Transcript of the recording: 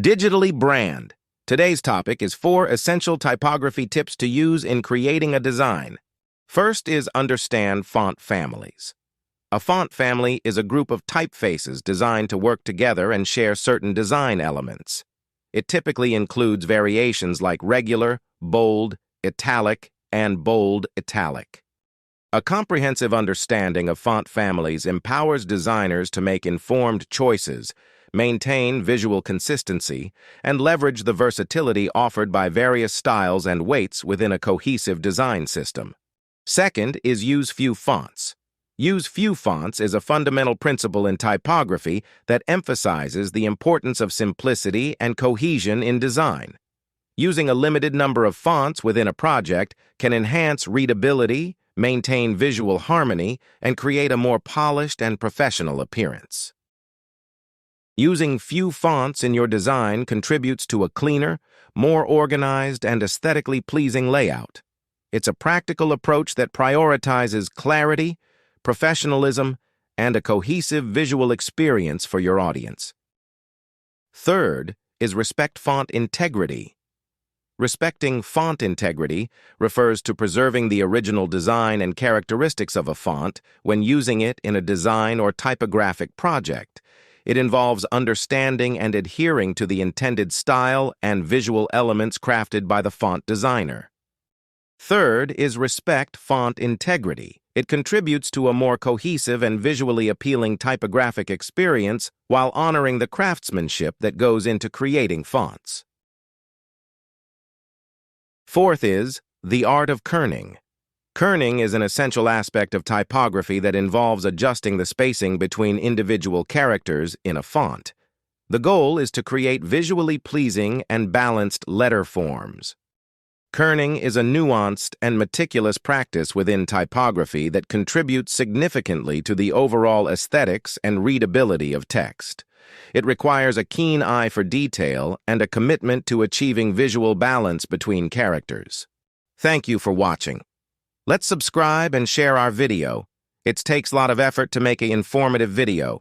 Digitally brand. Today's topic is 4 essential typography tips to use in creating a design. First is understand font families. A font family is a group of typefaces designed to work together and share certain design elements. It typically includes variations like regular, bold, italic, and bold italic. A comprehensive understanding of font families empowers designers to make informed choices, maintain visual consistency, and leverage the versatility offered by various styles and weights within a cohesive design system. Second is use few fonts. Use few fonts is a fundamental principle in typography that emphasizes the importance of simplicity and cohesion in design. Using a limited number of fonts within a project can enhance readability, maintain visual harmony, and create a more polished and professional appearance. Using few fonts in your design contributes to a cleaner, more organized, and aesthetically pleasing layout. It's a practical approach that prioritizes clarity, professionalism, and a cohesive visual experience for your audience. Third is respect font integrity. Respecting font integrity refers to preserving the original design and characteristics of a font when using it in a design or typographic project. It involves understanding and adhering to the intended style and visual elements crafted by the font designer. Third is respect font integrity. It contributes to a more cohesive and visually appealing typographic experience while honoring the craftsmanship that goes into creating fonts. Fourth is the art of kerning. Kerning is an essential aspect of typography that involves adjusting the spacing between individual characters in a font. The goal is to create visually pleasing and balanced letter forms. Kerning is a nuanced and meticulous practice within typography that contributes significantly to the overall aesthetics and readability of text. It requires a keen eye for detail and a commitment to achieving visual balance between characters. Thank you for watching. Let's subscribe and share our video. It takes a lot of effort to make an informative video.